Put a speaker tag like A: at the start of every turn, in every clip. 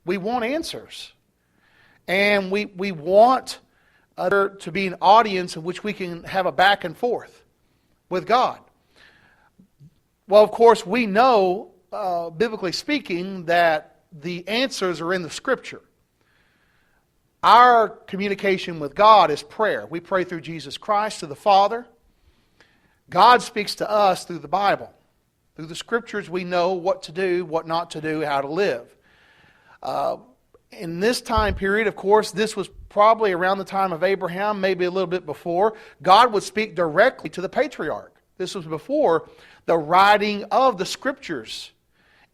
A: We want answers. And we want there to be an audience in which we can have a back and forth with God. Well, of course, we know, biblically speaking, that the answers are in the Scripture. Our communication with God is prayer. We pray through Jesus Christ to the Father. God speaks to us through the Bible. Through the Scriptures we know what to do, what not to do, how to live. In this time period, of course, this was probably around the time of Abraham, maybe a little bit before. God would speak directly to the patriarch. This was before the writing of the Scriptures.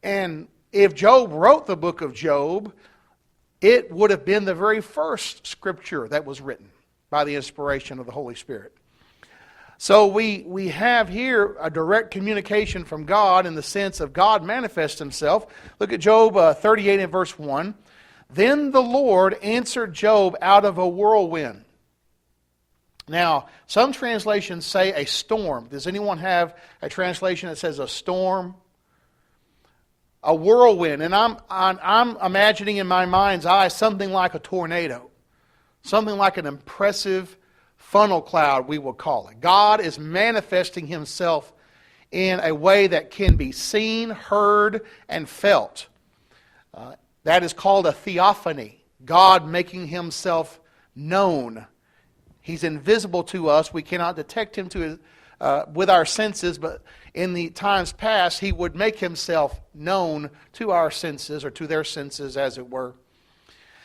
A: And if Job wrote the book of Job, it would have been the very first Scripture that was written by the inspiration of the Holy Spirit. So we have here a direct communication from God in the sense of God manifests Himself. Look at Job 38 and verse 1. Then the Lord answered Job out of a whirlwind. Now, some translations say a storm. Does anyone have a translation that says a storm? A whirlwind. And I'm imagining in my mind's eye something like a tornado. Something like an impressive funnel cloud, we will call it. God is manifesting Himself in a way that can be seen, heard, and felt. That is called a theophany. God making Himself known. He's invisible to us. We cannot detect Him with our senses, but in the times past, He would make Himself known to our senses, or to their senses, as it were.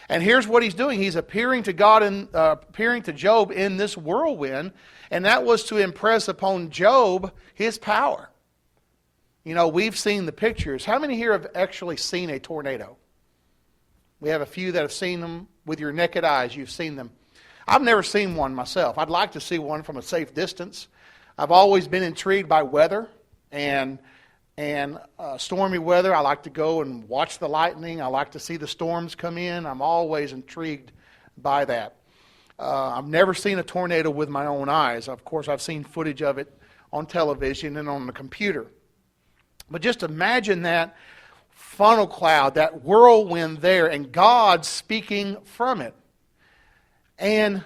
A: And here's what He's doing. He's appearing to God and appearing to Job in this whirlwind, and that was to impress upon Job His power. You know, we've seen the pictures. How many here have actually seen a tornado? We have a few that have seen them with your naked eyes. You've seen them. I've never seen one myself. I'd like to see one from a safe distance. I've always been intrigued by weather and stormy weather. I like to go and watch the lightning. I like to see the storms come in. I'm always intrigued by that. I've never seen a tornado with my own eyes. Of course, I've seen footage of it on television and on the computer. But just imagine that funnel cloud, that whirlwind there, and God speaking from it. And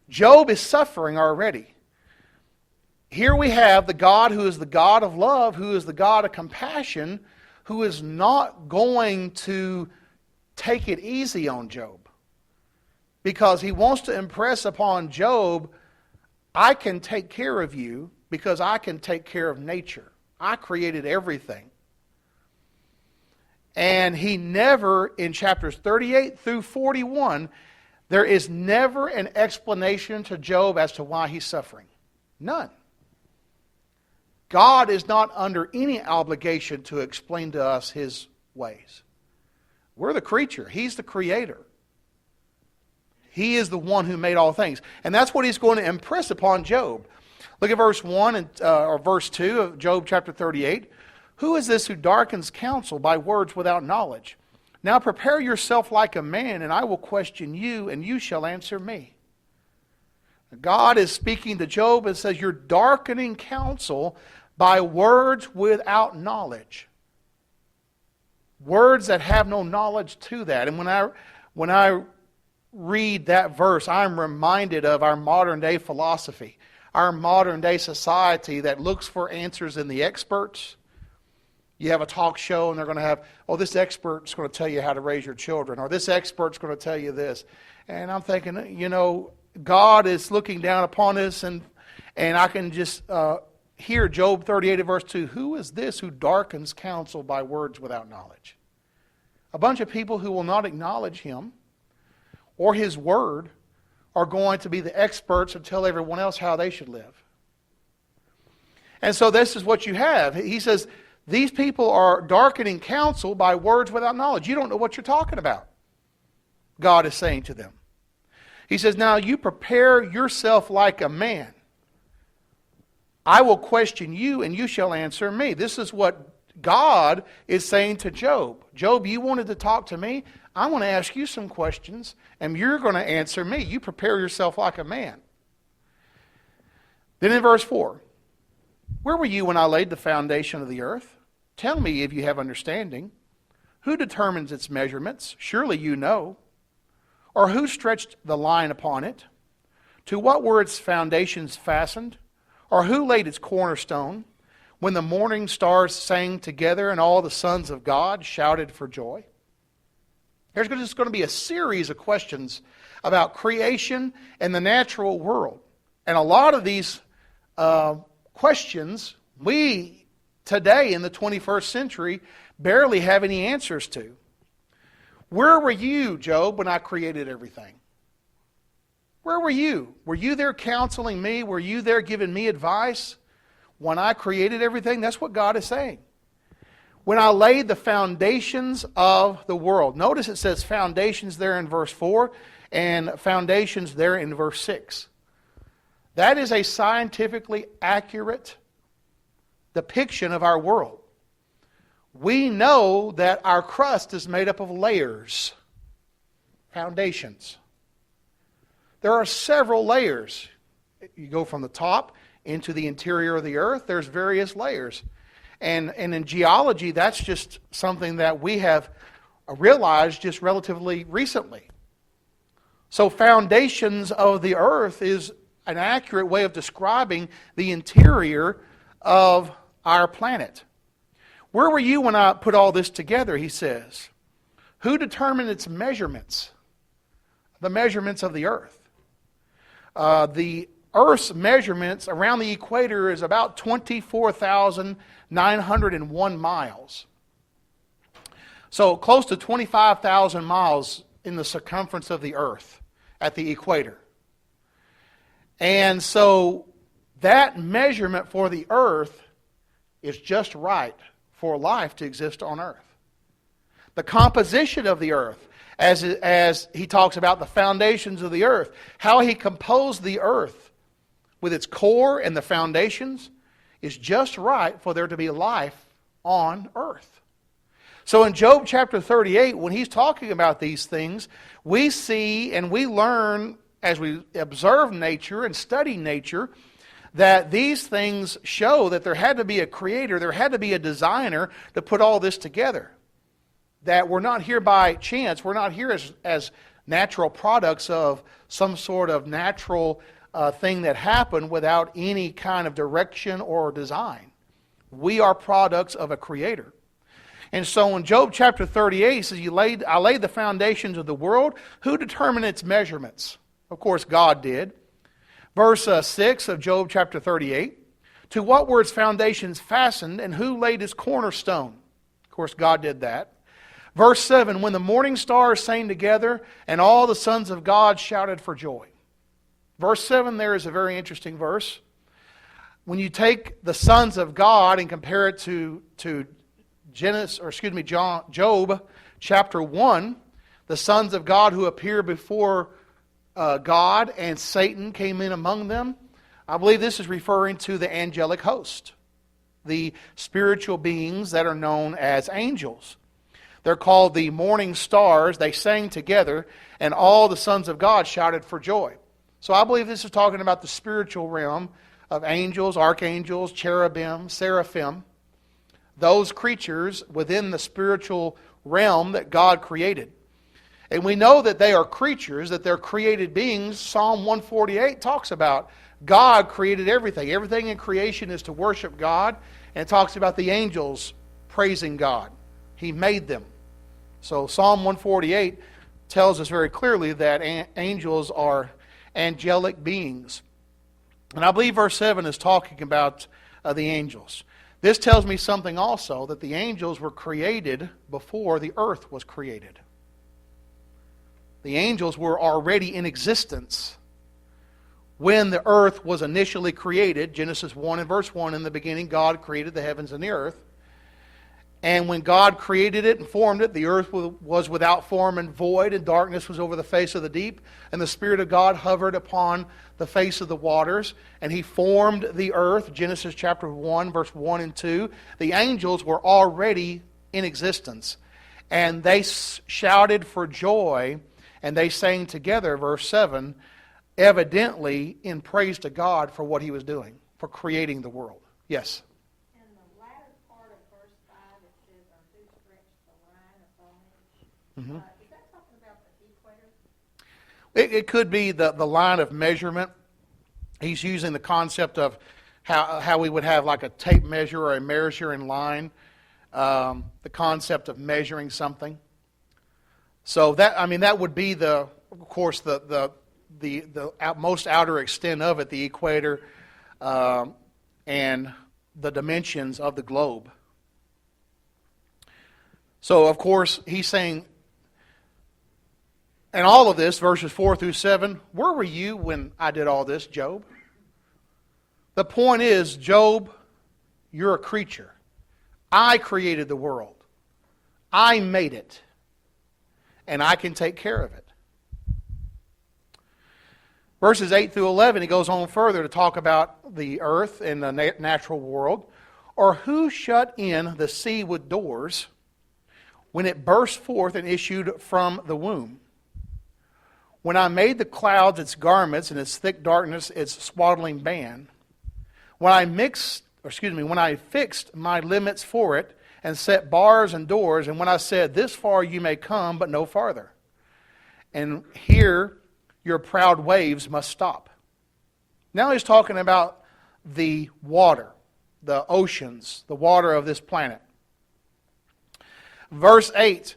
A: Job is suffering already. Here we have the God who is the God of love, who is the God of compassion, who is not going to take it easy on Job. Because He wants to impress upon Job, I can take care of you because I can take care of nature. I created everything. And He never, in chapters 38 through 41, there is never an explanation to Job as to why he's suffering. None. God is not under any obligation to explain to us His ways. We're the creature. He's the creator. He is the one who made all things. And that's what He's going to impress upon Job. Look at verse 1 or verse 2 of Job chapter 38. Who is this who darkens counsel by words without knowledge? Now prepare yourself like a man, and I will question you, and you shall answer me. God is speaking to Job and says, you're darkening counsel by words without knowledge. Words that have no knowledge to that. And when I read that verse, I'm reminded of our modern day philosophy, our modern day society that looks for answers in the experts. You have a talk show and they're going to have, this expert's going to tell you how to raise your children, or this expert's going to tell you this. And I'm thinking, God is looking down upon us, and I can just hear Job 38 verse 2. Who is this who darkens counsel by words without knowledge? A bunch of people who will not acknowledge Him or His word are going to be the experts and tell everyone else how they should live. And so this is what you have. He says, these people are darkening counsel by words without knowledge. You don't know what you're talking about, God is saying to them. He says, now you prepare yourself like a man. I will question you, and you shall answer me. This is what God is saying to Job. Job, you wanted to talk to me? I want to ask you some questions, and you're going to answer me. You prepare yourself like a man. Then in verse 4, where were you when I laid the foundation of the earth? Tell me if you have understanding. Who determines its measurements? Surely you know. Or who stretched the line upon it? To what were its foundations fastened? Or who laid its cornerstone? When the morning stars sang together and all the sons of God shouted for joy? There's just going to be a series of questions about creation and the natural world. And a lot of these questions, we today in the 21st century barely have any answers to. Where were you, Job, when I created everything? Where were you? Were you there counseling me? Were you there giving me advice when I created everything? That's what God is saying. When I laid the foundations of the world. Notice it says foundations there in verse 4 and foundations there in verse 6. That is a scientifically accurate depiction of our world. We know that our crust is made up of layers, foundations. There are several layers. You go from the top into the interior of the earth, there's various layers. And in geology, that's just something that we have realized just relatively recently. So foundations of the earth is an accurate way of describing the interior of our planet. Where were you when I put all this together, he says? Who determined its measurements? The measurements of the earth. The Earth's measurements around the equator is about 24,901 miles. So close to 25,000 miles in the circumference of the Earth at the equator. And so that measurement for the Earth is just right for life to exist on Earth. The composition of the Earth, as he talks about the foundations of the Earth, how he composed the Earth with its core and the foundations is just right for there to be life on Earth. So in Job chapter 38, when he's talking about these things, we see and we learn as we observe nature and study nature that these things show that there had to be a creator, there had to be a designer to put all this together. That we're not here by chance, we're not here as natural products of some sort of natural thing that happened without any kind of direction or design. We are products of a creator. And so in Job chapter 38, he says, I laid the foundations of the world. Who determined its measurements? Of course, God did. Verse 6 of Job chapter 38. To what were its foundations fastened, and who laid its cornerstone? Of course, God did that. Verse 7, when the morning stars sang together, and all the sons of God shouted for joy. Verse 7 there is a very interesting verse. When you take the sons of God and compare it to Job chapter 1, the sons of God who appear before God and Satan came in among them, I believe this is referring to the angelic host, the spiritual beings that are known as angels. They're called the morning stars. They sang together, and all the sons of God shouted for joy. So I believe this is talking about the spiritual realm of angels, archangels, cherubim, seraphim, those creatures within the spiritual realm that God created. And we know that they are creatures, that they're created beings. Psalm 148 talks about God created everything. Everything in creation is to worship God, and it talks about the angels praising God. He made them. So Psalm 148 tells us very clearly that angels are angelic beings. And I believe verse 7 is talking about the angels. This tells me something also, that the angels were created before the earth was created. The angels were already in existence when the earth was initially created. Genesis 1 and verse 1, in the beginning God created the heavens and the earth. And when God created it and formed it, the earth was without form and void, and darkness was over the face of the deep, and the Spirit of God hovered upon the face of the waters, and He formed the earth. Genesis chapter 1, verse 1 and 2. The angels were already in existence, and they shouted for joy, and they sang together, verse 7, evidently in praise to God for what He was doing, for creating the world. Yes?
B: In the latter part of verse 5, it says, or who stretched the line
A: Mm-hmm.
B: Is that talking about the equator?
A: It could be the line of measurement. He's using the concept of how we would have like a tape measure or a measuring line, the concept of measuring something. So that would be of course, the most outer extent of it, the equator, and the dimensions of the globe. So, of course, he's saying, and all of this, verses 4 through 7, where were you when I did all this, Job? The point is, Job, you're a creature. I created the world. I made it. And I can take care of it. Verses 8 through 11, he goes on further to talk about the earth and the natural world. Or who shut in the sea with doors when it burst forth and issued from the womb? When I made the clouds its garments and its thick darkness its swaddling band, when I fixed my limits for it and set bars and doors, and when I said, this far you may come, but no farther. And here your proud waves must stop. Now he's talking about the water, the oceans, the water of this planet. Verse 8,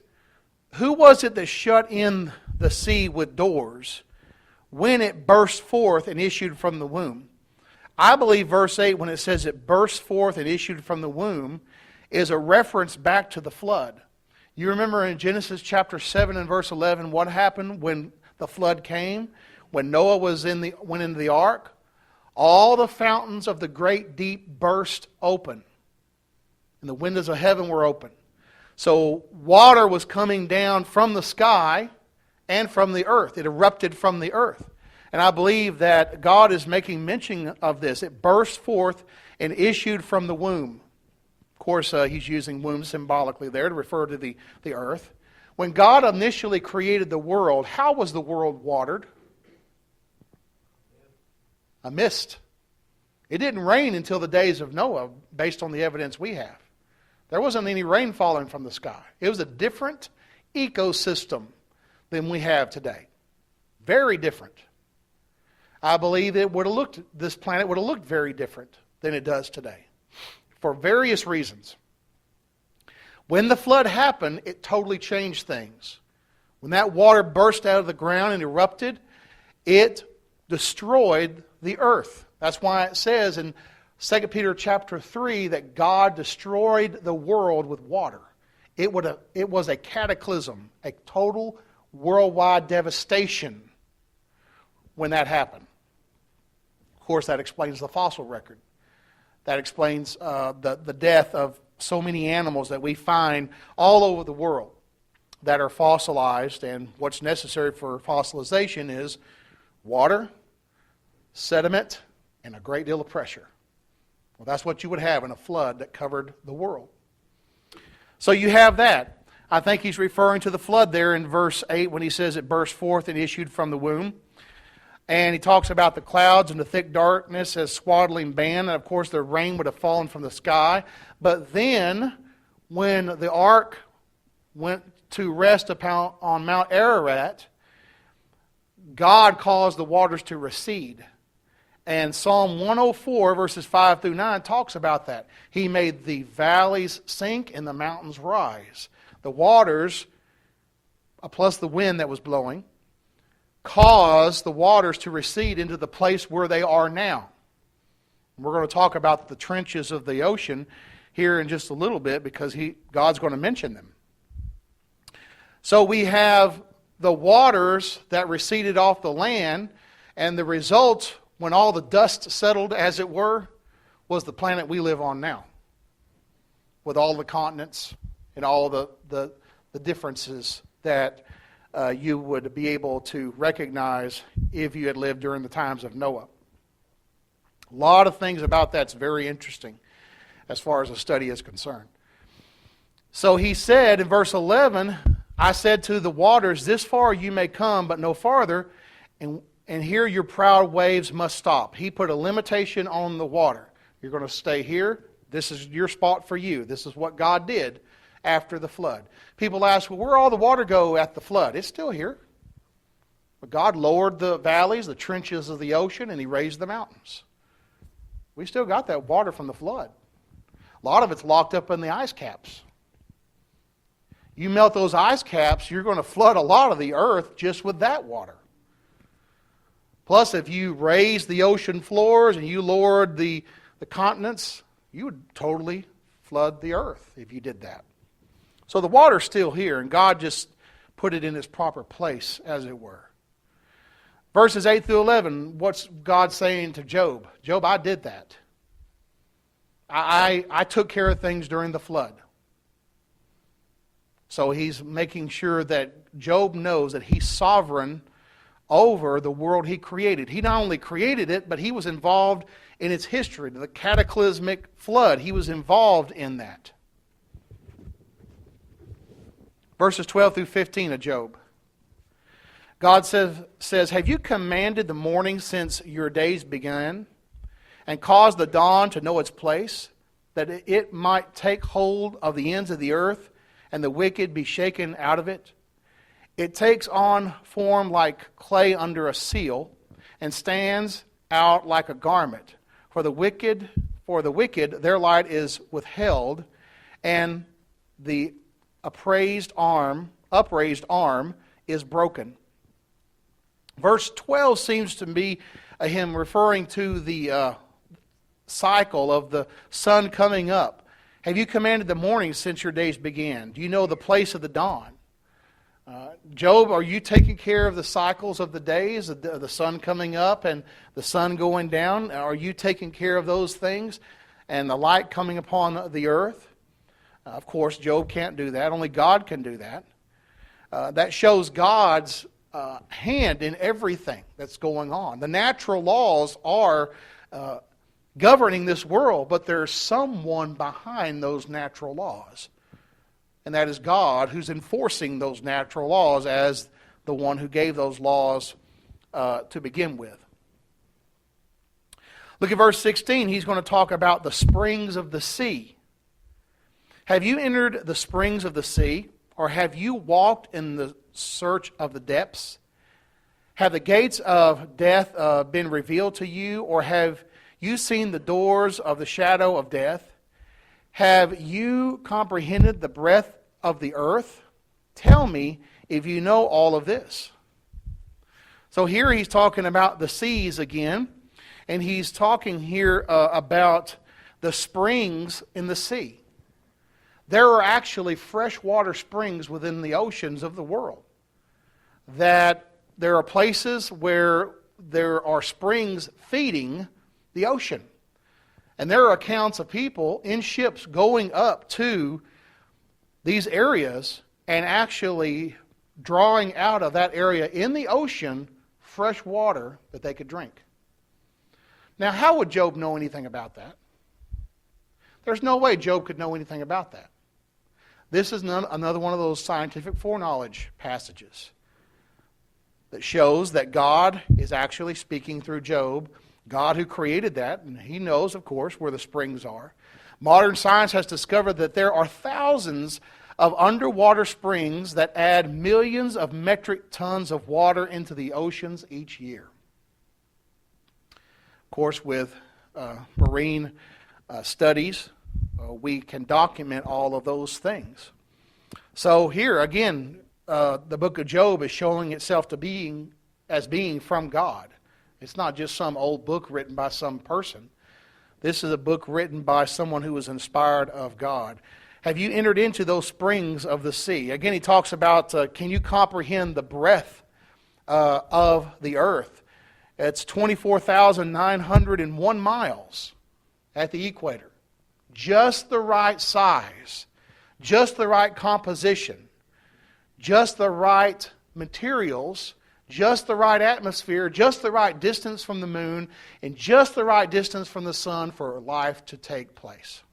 A: who was it that shut in the sea with doors when it burst forth and issued from the womb? I believe verse 8, when it says it burst forth and issued from the womb, is a reference back to the flood. You remember in Genesis chapter 7 and verse 11 what happened when the flood came? When Noah went into the ark, all the fountains of the great deep burst open, and the windows of heaven were open. So water was coming down from the sky and from the earth. It erupted from the earth. And I believe that God is making mention of this. It burst forth and issued from the womb. Of course, he's using womb symbolically there to refer to the earth. When God initially created the world, how was the world watered? A mist. It didn't rain until the days of Noah, based on the evidence we have. There wasn't any rain falling from the sky. It was a different ecosystem than we have today. Very different. I believe this planet would have looked very different than it does today, for various reasons. When the flood happened, it totally changed things. When that water burst out of the ground and erupted, it destroyed the earth. That's why it says in 2 Peter chapter 3 that God destroyed the world with water. It was a cataclysm, a total worldwide devastation when that happened. Of course, that explains the fossil record. That explains the death of so many animals that we find all over the world that are fossilized. And what's necessary for fossilization is water, sediment, and a great deal of pressure. Well, that's what you would have in a flood that covered the world. So you have that. I think he's referring to the flood there in verse 8 when he says it burst forth and issued from the womb. And he talks about the clouds and the thick darkness as swaddling band. And of course the rain would have fallen from the sky. But then when the ark went to rest on Mount Ararat, God caused the waters to recede. And Psalm 104 verses 5 through 9 talks about that. He made the valleys sink and the mountains rise. The waters, plus the wind that was blowing, caused the waters to recede into the place where they are now. We're going to talk about the trenches of the ocean here in just a little bit because God's going to mention them. So we have the waters that receded off the land, and the result, when all the dust settled, as it were, was the planet we live on now, with all the continents and all the differences that you would be able to recognize if you had lived during the times of Noah. A lot of things about that's very interesting as far as the study is concerned. So he said in verse 11, I said to the waters, this far you may come, but no farther, and here your proud waves must stop. He put a limitation on the water. You're going to stay here. This is your spot for you. This is what God did. after the flood. People ask, well, where all the water go at the flood? It's still here. But God lowered the valleys, the trenches of the ocean, and He raised the mountains. We still got that water from the flood. A lot of it's locked up in the ice caps. You melt those ice caps, you're going to flood a lot of the earth just with that water. Plus, if you raised the ocean floors and you lowered the continents, you would totally flood the earth if you did that. So the water's still here, and God just put it in its proper place, as it were. Verses 8 through 11, what's God saying to Job? Job, I did that. I took care of things during the flood. So he's making sure that Job knows that he's sovereign over the world he created. He not only created it, but he was involved in its history, the cataclysmic flood. He was involved in that. Verses 12 through 15 of Job. God says, have you commanded the morning since your days began, and caused the dawn to know its place, that it might take hold of the ends of the earth, and the wicked be shaken out of it? It takes on form like clay under a seal, and stands out like a garment. For the wicked, their light is withheld, and the upraised arm is broken. Verse 12 seems to be him referring to the cycle of the sun coming up. Have you commanded the morning since your days began? Do you know the place of the dawn? Job, are you taking care of the cycles of the days, the sun coming up and the sun going down? Are you taking care of those things and the light coming upon the earth? Of course, Job can't do that. Only God can do that. That shows God's hand in everything that's going on. The natural laws are governing this world, but there's someone behind those natural laws. And that is God, who's enforcing those natural laws as the one who gave those laws to begin with. Look at verse 16. He's going to talk about the springs of the sea. Have you entered the springs of the sea, or have you walked in the search of the depths? Have the gates of death been revealed to you, or have you seen the doors of the shadow of death? Have you comprehended the breadth of the earth? Tell me if you know all of this. So here he's talking about the seas again, and he's talking here about the springs in the sea. There are actually freshwater springs within the oceans of the world. That there are places where there are springs feeding the ocean. And there are accounts of people in ships going up to these areas and actually drawing out of that area in the ocean fresh water that they could drink. Now, how would Job know anything about that? There's no way Job could know anything about that. This is another one of those scientific foreknowledge passages that shows that God is actually speaking through Job, God who created that, and He knows, of course, where the springs are. Modern science has discovered that there are thousands of underwater springs that add millions of metric tons of water into the oceans each year. Of course, with marine studies, we can document all of those things. So here, again, the book of Job is showing itself to being from God. It's not just some old book written by some person. This is a book written by someone who was inspired of God. Have you entered into those springs of the sea? Again, he talks about, can you comprehend the breadth of the earth? It's 24,901 miles at the equator. Just the right size, just the right composition, just the right materials, just the right atmosphere, just the right distance from the moon, and just the right distance from the sun for life to take place.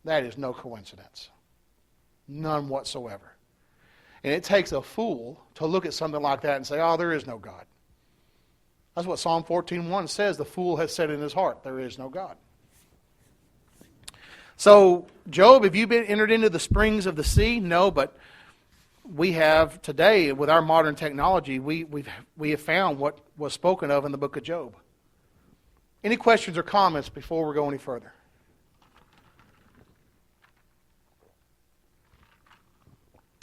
A: That is no coincidence. None whatsoever. And it takes a fool to look at something like that and say, oh, there is no God. That's what Psalm 14:1 says. The fool has said in his heart, there is no God. So, Job, have you been entered into the springs of the sea? No, but we have today, with our modern technology, we have found what was spoken of in the book of Job. Any questions or comments before we go any further?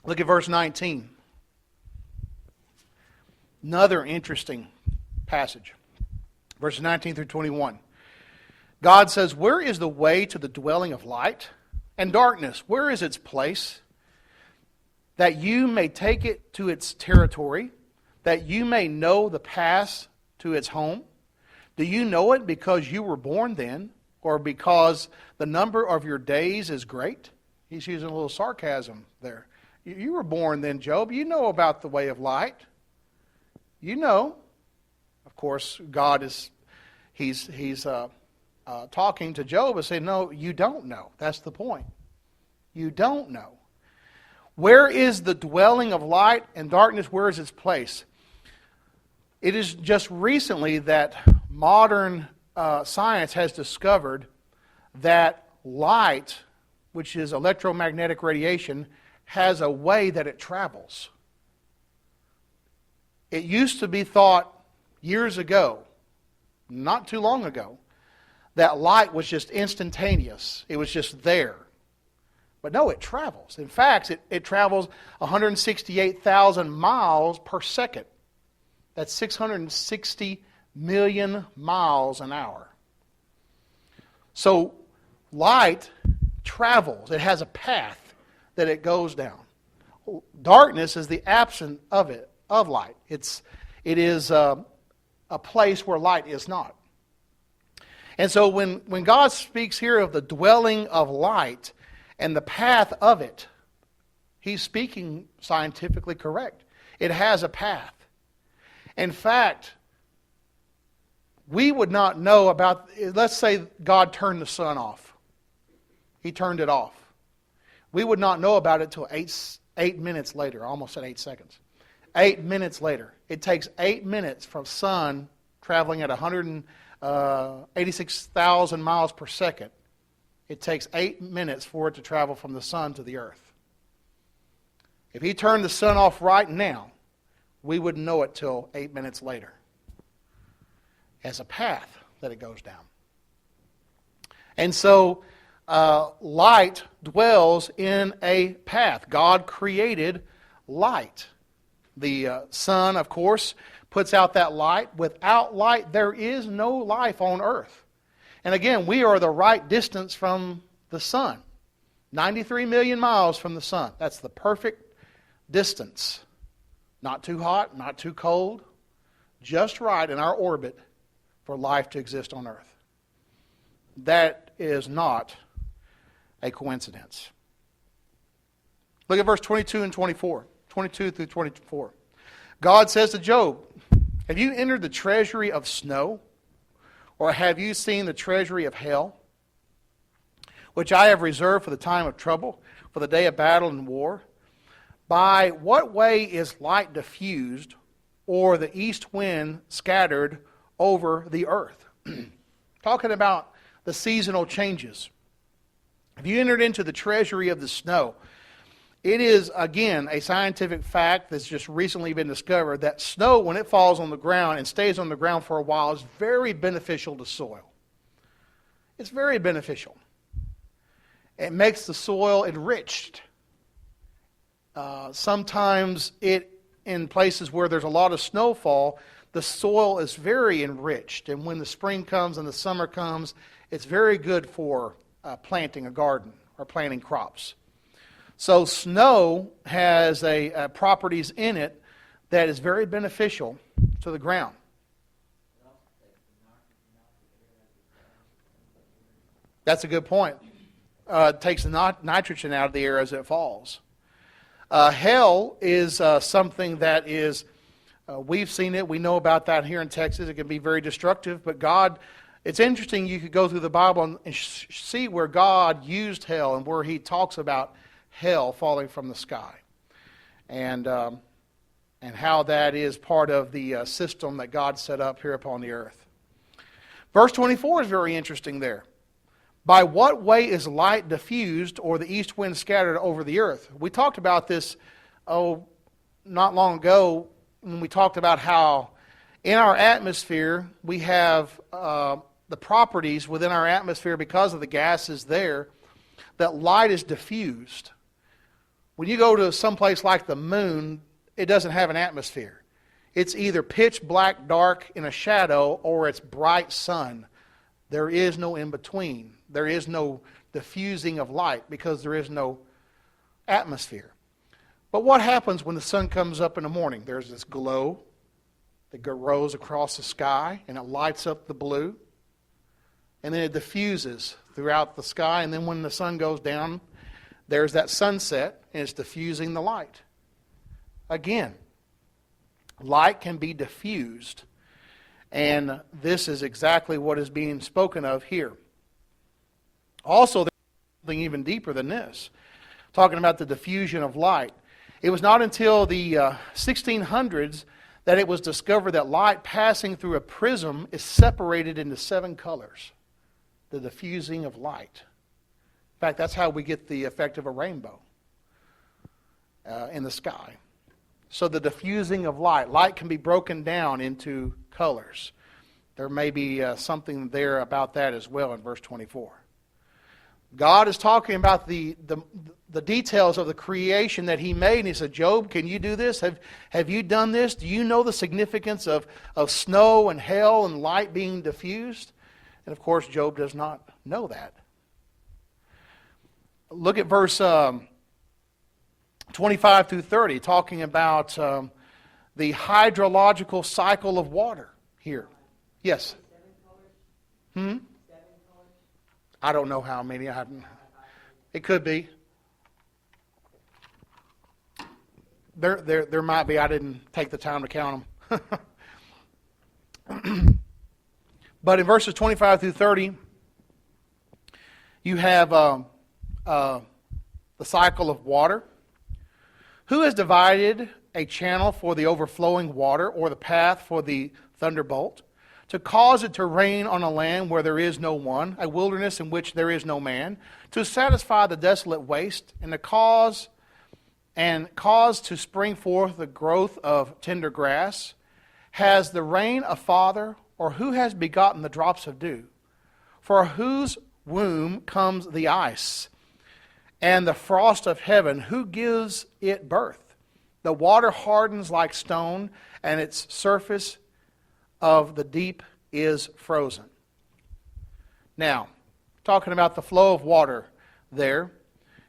A: Look at verse 19. Another interesting passage. Verses 19 through 21. God says, "Where is the way to the dwelling of light? And darkness, where is its place? That you may take it to its territory, that you may know the path to its home. Do you know it because you were born then, or because the number of your days is great?" He's using a little sarcasm there. You were born then, Job. You know about the way of light. You know. Of course, God is, he's talking to Job and saying, no, you don't know. That's the point. You don't know. Where is the dwelling of light and darkness? Where is its place? It is just recently that modern science has discovered that light, which is electromagnetic radiation, has a way that it travels. It used to be thought years ago, not too long ago, that light was just instantaneous. It was just there. But no, it travels. In fact, it travels 168,000 miles per second. That's 660 million miles an hour. So light travels. It has a path that it goes down. Darkness is the absence of light. It is a place where light is not. And so when God speaks here of the dwelling of light and the path of it, He's speaking scientifically correct. It has a path. In fact, we would not know about, let's say God turned the sun off. He turned it off. We would not know about it till 8 minutes later, almost at 8 seconds. 8 minutes later. It takes 8 minutes from sun traveling at 186,000 miles per second. It takes 8 minutes for it to travel from the sun to the earth. If He turned the sun off right now, we wouldn't know it till 8 minutes later. As a path that it goes down. And so, light dwells in a path. God created light. The sun, of course, puts out that light. Without light, there is no life on earth. And again, we are the right distance from the sun. 93 million miles from the sun. That's the perfect distance. Not too hot, not too cold. Just right in our orbit for life to exist on earth. That is not a coincidence. Look at verse 22 and 24. 22 through 24. God says to Job, "Have you entered the treasury of snow? Or have you seen the treasury of hell, which I have reserved for the time of trouble, for the day of battle and war? By what way is light diffused, or the east wind scattered over the earth?" Talking about the seasonal changes. Have you entered into the treasury of the snow? It is, again, a scientific fact that's just recently been discovered that snow, when it falls on the ground and stays on the ground for a while, is very beneficial to soil. It's very beneficial. It makes the soil enriched. Sometimes in places where there's a lot of snowfall, the soil is very enriched. And when the spring comes and the summer comes, it's very good for planting a garden or planting crops. So snow has properties in it that is very beneficial to the ground. That's a good point. It takes the nitrogen out of the air as it falls. Hail is something that is, we've seen it, we know about that here in Texas. It can be very destructive, but God, it's interesting, you could go through the Bible and see where God used hail and where He talks about hail falling from the sky. And how that is part of the system that God set up here upon the earth. Verse 24 is very interesting there. By what way is light diffused or the east wind scattered over the earth? We talked about this, not long ago when we talked about how in our atmosphere we have the properties within our atmosphere because of the gases there that light is diffused. When you go to someplace like the moon, it doesn't have an atmosphere. It's either pitch black dark in a shadow or it's bright sun. There is no in between. There is no diffusing of light because there is no atmosphere. But what happens when the sun comes up in the morning? There's this glow that grows across the sky and it lights up the blue. And then it diffuses throughout the sky. And then when the sun goes down, there's that sunset and it's diffusing the light. Again, light can be diffused. And this is exactly what is being spoken of here. Also, there's something even deeper than this. Talking about the diffusion of light. It was not until the 1600s that it was discovered that light passing through a prism is separated into 7 colors. The diffusing of light. In fact, that's how we get the effect of a rainbow in the sky. So the diffusing of light. Light can be broken down into colors. There may be something there about that as well in verse 24. God is talking about the details of the creation that He made. And He said, Job, can you do this? Have you done this? Do you know the significance of snow and hail and light being diffused? And of course, Job does not know that. Look at verse 25 through 30, talking about the hydrological cycle of water here. Yes? I don't know how many. I haven't. It could be. There might be. I didn't take the time to count them. But in verses 25 through 30, you have the cycle of water. Who has divided a channel for the overflowing water, or the path for the thunderbolt, to cause it to rain on a land where there is no one, a wilderness in which there is no man, to satisfy the desolate waste, and cause to spring forth the growth of tender grass? Has the rain a father, or who has begotten the drops of dew? For whose womb comes the ice, and the frost of heaven? Who gives it birth? The water hardens like stone, and its surface of the deep is frozen. Now, talking about the flow of water there,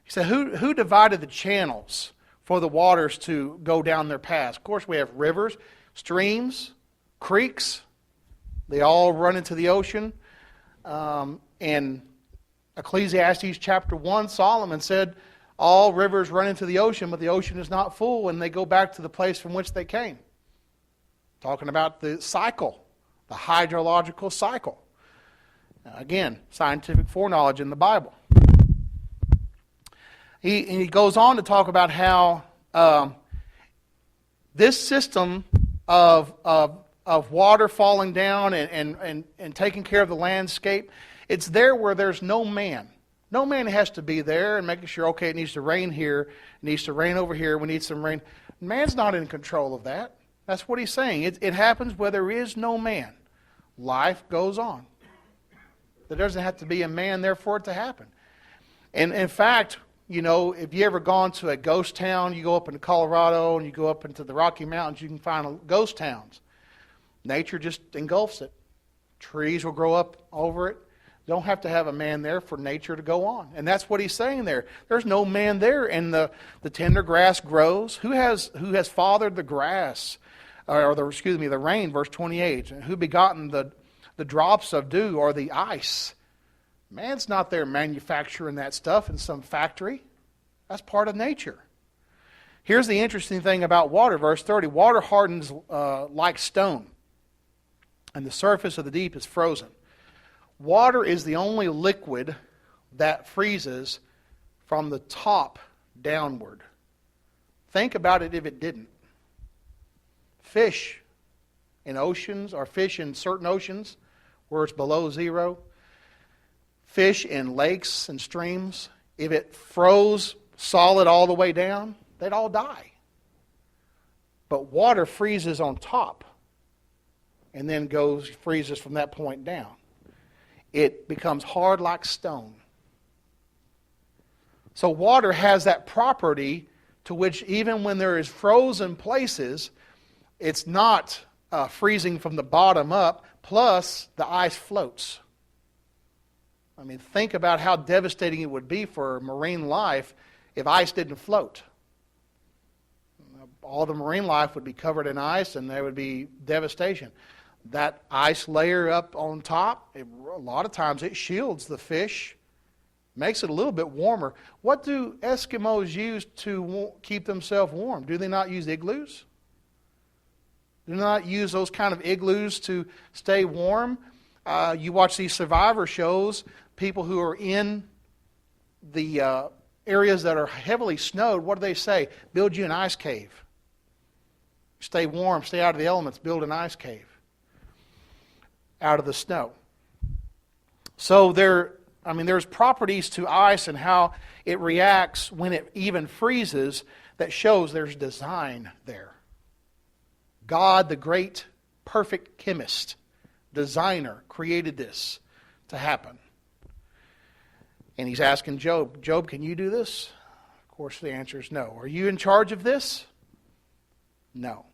A: he said, who divided the channels for the waters to go down their paths? Of course, we have rivers, streams, creeks. They all run into the ocean. In Ecclesiastes chapter 1, Solomon said, all rivers run into the ocean, but the ocean is not full, and they go back to the place from which they came. Talking about the cycle, the hydrological cycle. Again, scientific foreknowledge in the Bible. He goes on to talk about how this system of water falling down and taking care of the landscape, it's there where there's no man. No man has to be there and making sure, okay, it needs to rain here, it needs to rain over here, we need some rain. Man's not in control of that. That's what he's saying. It happens where there is no man. Life goes on. There doesn't have to be a man there for it to happen. And in fact, you know, if you ever gone to a ghost town, you go up into Colorado and you go up into the Rocky Mountains, you can find ghost towns. Nature just engulfs it. Trees will grow up over it. You don't have to have a man there for nature to go on. And that's what he's saying there. There's no man there, and the tender grass grows. Who has fathered the grass? The rain, verse 28. Who begotten the drops of dew or the ice? Man's not there manufacturing that stuff in some factory. That's part of nature. Here's the interesting thing about water, verse 30. Water hardens like stone, and the surface of the deep is frozen. Water is the only liquid that freezes from the top downward. Think about it if it didn't. Fish in oceans, or fish in certain oceans where it's below zero, fish in lakes and streams, if it froze solid all the way down, they'd all die. But water freezes on top and then freezes from that point down. It becomes hard like stone. So water has that property to which even when there is frozen places, it's not freezing from the bottom up, plus the ice floats. I mean, think about how devastating it would be for marine life if ice didn't float. All the marine life would be covered in ice and there would be devastation. That ice layer up on top, a lot of times it shields the fish, makes it a little bit warmer. What do Eskimos use to keep themselves warm? Do they not use igloos? Do they not use those kind of igloos to stay warm? You watch these survivor shows, people who are in the areas that are heavily snowed, what do they say? Build you an ice cave. Stay warm, stay out of the elements, build an ice cave out of the snow. So there's properties to ice and how it reacts when it even freezes that shows there's design there. God, the great, perfect chemist, designer, created this to happen. And he's asking Job, Job, can you do this? Of course, the answer is no. Are you in charge of this? No.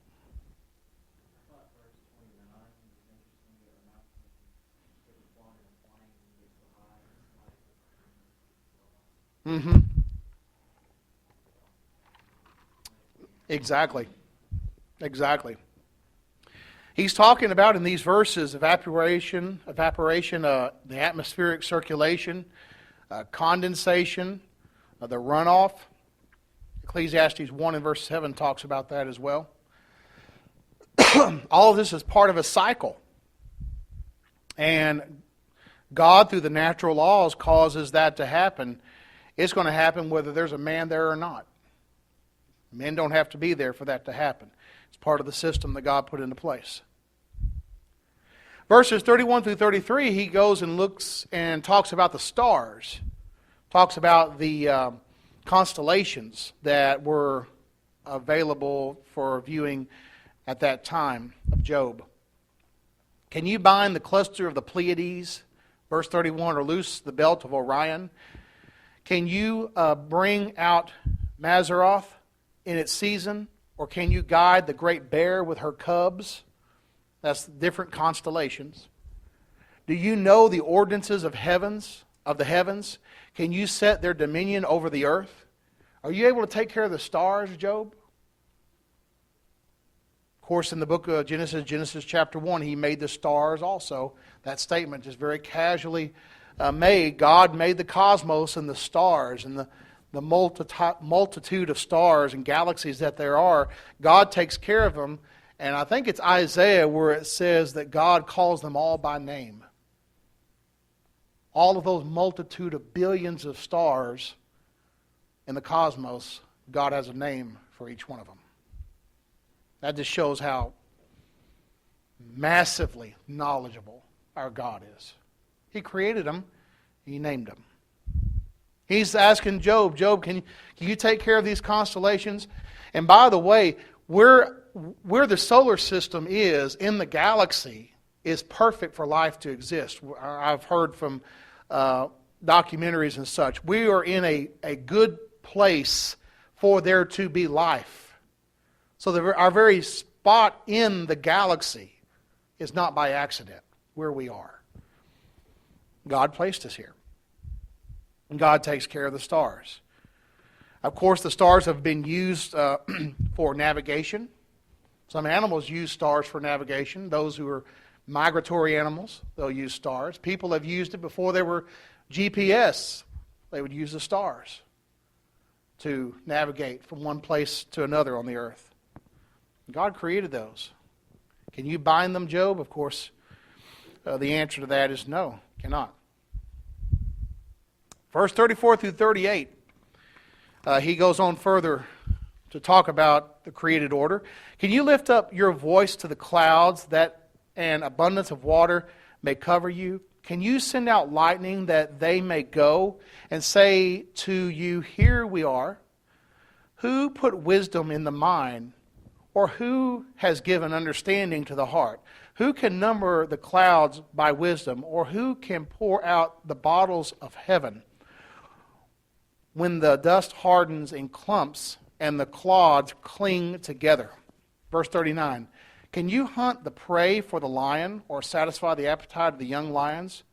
A: Mm-hmm. Exactly. He's talking about in these verses evaporation, the atmospheric circulation, condensation, the runoff. Ecclesiastes 1 and verse 7 talks about that as well. All of this is part of a cycle. And God, through the natural laws, causes that to happen. It's going to happen whether there's a man there or not. Men don't have to be there for that to happen. It's part of the system that God put into place. Verses 31 through 33, he goes and looks and talks about the stars. Talks about the constellations that were available for viewing at that time of Job. Can you bind the cluster of the Pleiades, verse 31, or loose the belt of Orion? Can you bring out Mazzaroth in its season? Or can you guide the great bear with her cubs? That's different constellations. Do you know the ordinances of the heavens? Can you set their dominion over the earth? Are you able to take care of the stars, Job? Of course, in the book of Genesis chapter 1, he made the stars also. That statement just very casually made. God made the cosmos and the stars and the multitude of stars and galaxies that there are. God takes care of them. And I think it's Isaiah where it says that God calls them all by name. All of those multitude of billions of stars in the cosmos, God has a name for each one of them. That just shows how massively knowledgeable our God is. He created them. He named them. He's asking Job, can you take care of these constellations? And by the way, where the solar system is in the galaxy is perfect for life to exist. I've heard from documentaries and such. We are in a good place for there to be life. So our very spot in the galaxy is not by accident where we are. God placed us here. And God takes care of the stars. Of course, the stars have been used for navigation. Some animals use stars for navigation. Those who are migratory animals, they'll use stars. People have used it before there were GPS. They would use the stars to navigate from one place to another on the earth. God created those. Can you bind them, Job? Of course, the answer to that is no, cannot. Verse 34 through 38, he goes on further to talk about the created order. Can you lift up your voice to the clouds that an abundance of water may cover you? Can you send out lightning that they may go and say to you, here we are? Who put wisdom in the mind, or who has given understanding to the heart? Who can number the clouds by wisdom, or who can pour out the bottles of heaven when the dust hardens in clumps and the clods cling together? Verse 39, can you hunt the prey for the lion, or satisfy the appetite of the young lions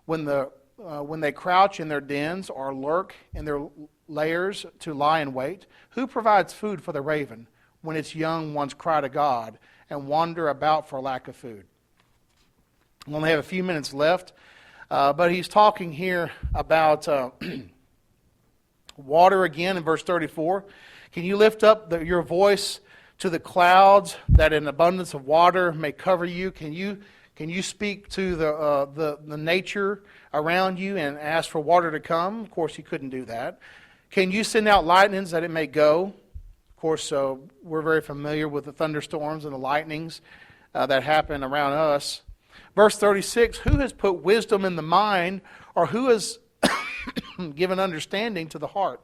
A: when they crouch in their dens or lurk in their lairs to lie in wait? Who provides food for the raven when its young ones cry to God and wander about for lack of food? We only have a few minutes left, but he's talking here about water again in verse 34. Can you lift up your voice to the clouds, that an abundance of water may cover you? Can you speak to the nature around you and ask for water to come? Of course, you couldn't do that. Can you send out lightnings that it may go? Of course, we're very familiar with the thunderstorms and the lightnings that happen around us. Verse 36, who has put wisdom in the mind, or who has given understanding to the heart?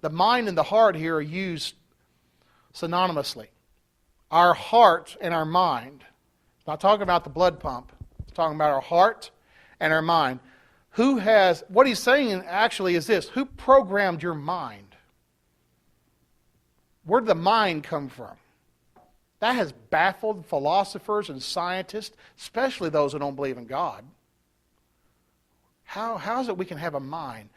A: The mind and the heart here are used synonymously. Our heart and our mind. It's not talking about the blood pump. It's talking about our heart and our mind. What he's saying actually is this: who programmed your mind? Where did the mind come from? That has baffled philosophers and scientists, especially those who don't believe in God. How is it we can have a mind?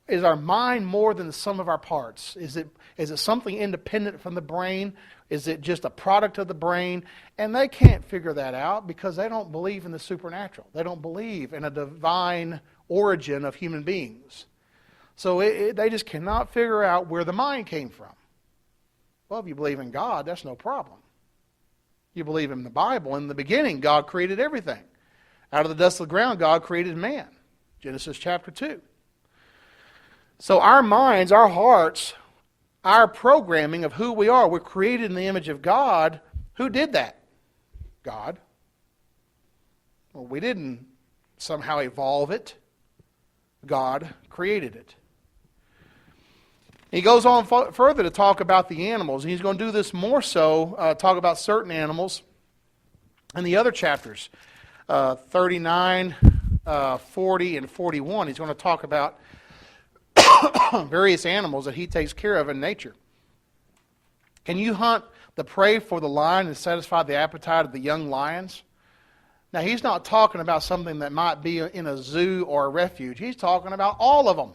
A: Is our mind more than the sum of our parts? Is it something independent from the brain? Is it just a product of the brain? And they can't figure that out because they don't believe in the supernatural. They don't believe in a divine origin of human beings. So they just cannot figure out where the mind came from. Well, if you believe in God, that's no problem. You believe in the Bible. In the beginning, God created everything. Out of the dust of the ground, God created man. Genesis chapter 2. So our minds, our hearts, our programming of who we are, we're created in the image of God. Who did that? God. Well, we didn't somehow evolve it. God created it. He goes on further to talk about the animals. And he's going to do this more so, talk about certain animals in the other chapters. 39, 40, and 41. He's going to talk about various animals that he takes care of in nature. Can you hunt the prey for the lion and satisfy the appetite of the young lions? Now, he's not talking about something that might be in a zoo or a refuge. He's talking about all of them.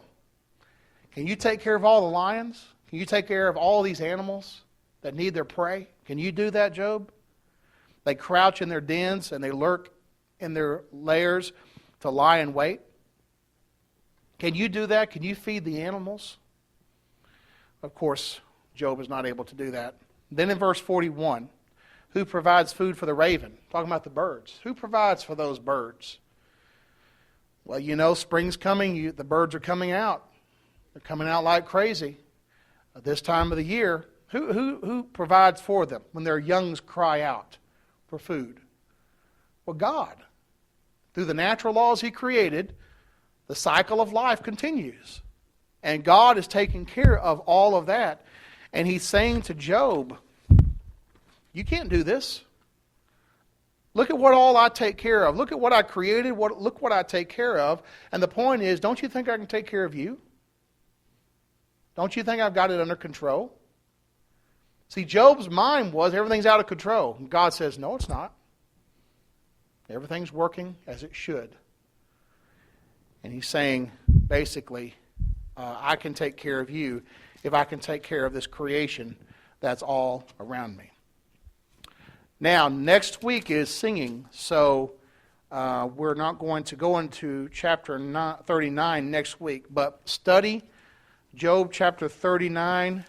A: Can you take care of all the lions? Can you take care of all these animals that need their prey? Can you do that, Job? They crouch in their dens and they lurk in their lairs to lie in wait. Can you do that? Can you feed the animals? Of course, Job is not able to do that. Then in verse 41, who provides food for the raven? Talking about the birds. Who provides for those birds? Well, you know, spring's coming. The birds are coming out. They're coming out like crazy. At this time of the year, who provides for them when their youngs cry out for food? Well, God. Through the natural laws He created, the cycle of life continues. And God is taking care of all of that. And He's saying to Job, you can't do this. Look at what all I take care of. Look at what I created. Look what I take care of. And the point is, don't you think I can take care of you? Don't you think I've got it under control? See, Job's mind was everything's out of control. And God says, no, it's not. Everything's working as it should. And He's saying, basically, I can take care of you if I can take care of this creation that's all around me. Now, next week is singing, so we're not going to go into chapter 39 next week, but study Job chapter 39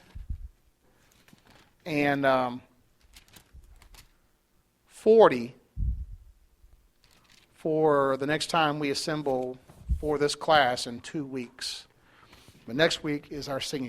A: and 40 for the next time we assemble for this class in 2 weeks. But next week is our singing.